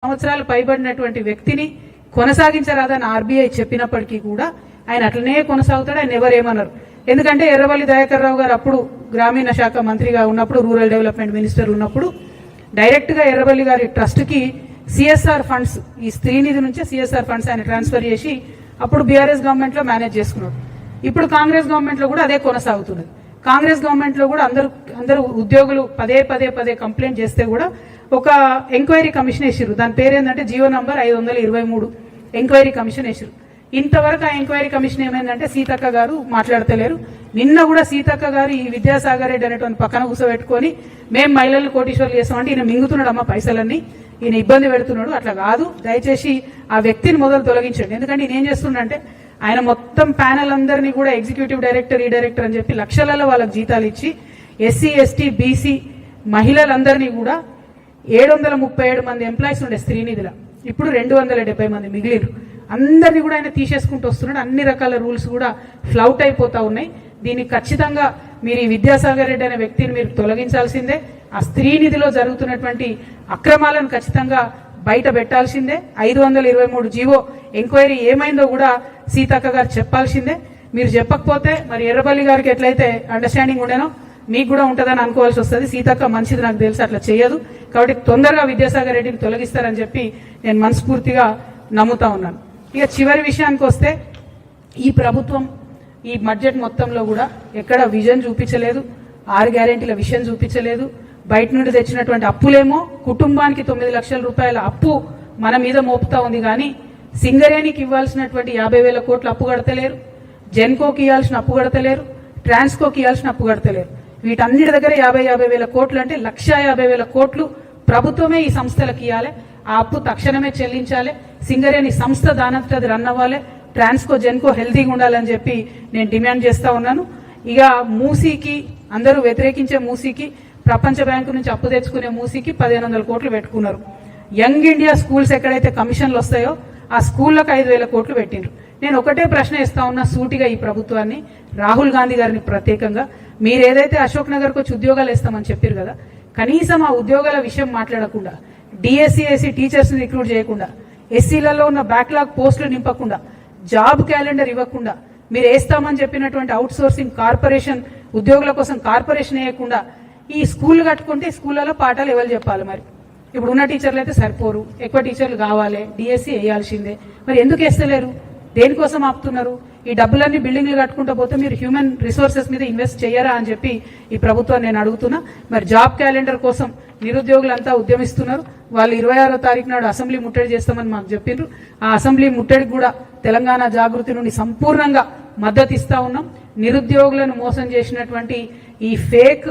సంవత్సరాలు పైబడినటువంటి వ్యక్తిని కొనసాగించరాదని ఆర్బీఐ చెప్పినప్పటికీ కూడా ఆయన అట్లనే కొనసాగుతాడు. ఆయన ఎవరేమన్నారు. ఎందుకంటే ఎర్రవల్లి దయాకర్ రావు గారు అప్పుడు గ్రామీణ శాఖ మంత్రిగా ఉన్నప్పుడు, రూరల్ డెవలప్మెంట్ మినిస్టర్ ఉన్నప్పుడు డైరెక్ట్ గా ఎర్రవల్లి గారి ట్రస్ట్ కి సిఎస్ఆర్ ఫండ్స్, ఈ స్త్రీనిధి నుంచే సిఎస్ఆర్ ఫండ్స్ ఆయన ట్రాన్స్ఫర్ చేసి అప్పుడు బీఆర్ఎస్ గవర్నమెంట్ లో మేనేజ్ చేసుకున్నాడు. ఇప్పుడు కాంగ్రెస్ గవర్నమెంట్ లో కూడా అదే కొనసాగుతున్నది. కాంగ్రెస్ గవర్నమెంట్ లో కూడా అందరూ ఉద్యోగులు పదే కంప్లైంట్ చేస్తే కూడా ఒక ఎంక్వైరీ కమిషన్ వేసిరు. దాని పేరేందంటే జీవో నంబర్ 523 ఎంక్వైరీ కమిషన్ వేసిరు. ఇంతవరకు ఆ ఎంక్వైరీ కమిషన్ ఏమైందంటే సీతక్క గారు మాట్లాడతలేరు. నిన్న కూడా సీతక్క గారు ఈ విద్యాసాగర్ రెడ్డి అనేటువంటి పక్కన కూర్చోబెట్టుకొని మేము మహిళలు కోటీశ్వర్లు చేస్తామంటే ఈయన మింగుతున్నాడు అమ్మ పైసలన్నీ, ఈయన ఇబ్బంది పెడుతున్నాడు. అట్లా కాదు, దయచేసి ఆ వ్యక్తిని మొదలు తొలగించండి. ఎందుకంటే ఈయన ఏం చేస్తుండంటే ఆయన మొత్తం ప్యానల్ అందరినీ కూడా ఎగ్జిక్యూటివ్ డైరెక్టర్, ఈ డైరెక్టర్ అని చెప్పి లక్షలలో వాళ్ళకి జీతాలు ఇచ్చి ఎస్సీ ఎస్టీ బీసీ మహిళలందరినీ కూడా 737 మంది ఎంప్లాయీస్ ఉండే స్త్రీనిధిలో ఇప్పుడు 270 మంది మిగిలిరు. అందరినీ కూడా ఆయన తీసేసుకుంటూ వస్తున్నాడు. అన్ని రకాల రూల్స్ కూడా ఫ్లౌట్ అయిపోతా ఉన్నాయి. దీనికి ఖచ్చితంగా మీరు ఈ విద్యాసాగర్ రెడ్డి అనే వ్యక్తిని మీరు తొలగించాల్సిందే. ఆ స్త్రీనిధిలో జరుగుతున్నటువంటి అక్రమాలను ఖచ్చితంగా బయట పెట్టాల్సిందే. 523 జీవో ఎంక్వైరీ ఏమైందో కూడా సీతక్క గారు చెప్పాల్సిందే. మీరు చెప్పకపోతే మరి ఎర్రబల్లి గారికి ఎట్లయితే అండర్స్టాండింగ్ ఉండేనో మీకు కూడా ఉంటుందని అనుకోవాల్సి వస్తుంది. సీతక్క మంచిది, నాకు తెలుసు, అట్లా చేయదు. కాబట్టి తొందరగా విద్యాసాగర్ రెడ్డిని తొలగిస్తారని చెప్పి నేను మనస్ఫూర్తిగా నమ్ముతా ఉన్నాను. ఇక చివరి విషయానికి వస్తే ఈ ప్రభుత్వం ఈ బడ్జెట్ మొత్తంలో కూడా ఎక్కడ విజన్ చూపించలేదు, 6 గ్యారెంటీల విషయం చూపించలేదు. బయట నుండి తెచ్చినటువంటి అప్పులేమో కుటుంబానికి 9 లక్షల రూపాయల అప్పు మన మీద మోపుతా ఉంది. కానీ సింగరేణికి ఇవ్వాల్సినటువంటి 50,000 కోట్ల అప్పు కడతలేరు, జెన్కోకి ఇవ్వాల్సిన అప్పు కడతలేరు, ట్రాన్స్కోకి ఇవ్వాల్సిన అప్పు కడతలేరు. వీటన్నిటి దగ్గర 50,000 కోట్లు అంటే 1,50,000 కోట్లు ప్రభుత్వమే ఈ సంస్థలకు ఇవ్వాలి. ఆ అప్పు తక్షణమే చెల్లించాలి. సింగరేణి సంస్థ దానంతట అది రన్ అవ్వాలి. ట్రాన్స్కో జెన్కో హెల్తీగా ఉండాలని చెప్పి నేను డిమాండ్ చేస్తా ఉన్నాను. ఇక మూసీకి అందరూ వ్యతిరేకించే మూసీకి, ప్రపంచ బ్యాంకు నుంచి అప్పు తెచ్చుకునే మూసీకి 1,500 కోట్లు పెట్టుకున్నారు. యంగ్ ఇండియా స్కూల్స్ ఎక్కడైతే కమిషన్లు వస్తాయో ఆ స్కూళ్లకు 5,000 కోట్లు పెట్టిండ్రు. నేను ఒకటే ప్రశ్న ఇస్తా ఉన్నా సూటిగా ఈ ప్రభుత్వాన్ని, రాహుల్ గాంధీ గారిని ప్రత్యేకంగా, మీరు ఏదైతే అశోక్ నగర్కి వచ్చి ఉద్యోగాలు ఇస్తామని చెప్పారు కదా, కనీసం ఆ ఉద్యోగాల విషయం మాట్లాడకుండా, డిఎస్సీ ఎస్సీ టీచర్స్ ని రిక్రూట్ చేయకుండా, ఎస్సీలలో ఉన్న బ్యాక్లాగ్ పోస్టులు నింపకుండా, జాబ్ క్యాలెండర్ ఇవ్వకుండా, మీరు వేస్తామని చెప్పినటువంటి అవుట్ సోర్సింగ్ కార్పొరేషన్ ఉద్యోగుల కోసం కార్పొరేషన్ వేయకుండా ఈ స్కూల్ కట్టుకుంటే స్కూళ్ళలో పాఠాలు ఎవరు చెప్పాలి? మరి ఇప్పుడు ఉన్న టీచర్లు అయితే సరిపోరు, ఎక్కువ టీచర్లు కావాలి, డిఎస్సీ వేయాల్సిందే. మరి ఎందుకు వేస్తలేరు? దేనికోసం ఆపుతున్నారు? ఈ డబ్బులన్నీ బిల్డింగ్లు కట్టుకుంటూ పోతే మీరు హ్యూమన్ రిసోర్సెస్ మీద ఇన్వెస్ట్ చేయరా అని చెప్పి ఈ ప్రభుత్వాన్ని నేను అడుగుతున్నా. మరి జాబ్ క్యాలెండర్ కోసం నిరుద్యోగులంతా ఉద్యమిస్తున్నారు. వాళ్ళు 26వ తారీఖు నాడు అసెంబ్లీ ముట్టడి చేస్తామని మాకు చెప్పిండ్రు. ఆ అసెంబ్లీ ముట్టడికి కూడా తెలంగాణ జాగృతి నుండి సంపూర్ణంగా మద్దతు ఇస్తా ఉన్నాం. నిరుద్యోగులను మోసం చేసినటువంటి ఈ ఫేక్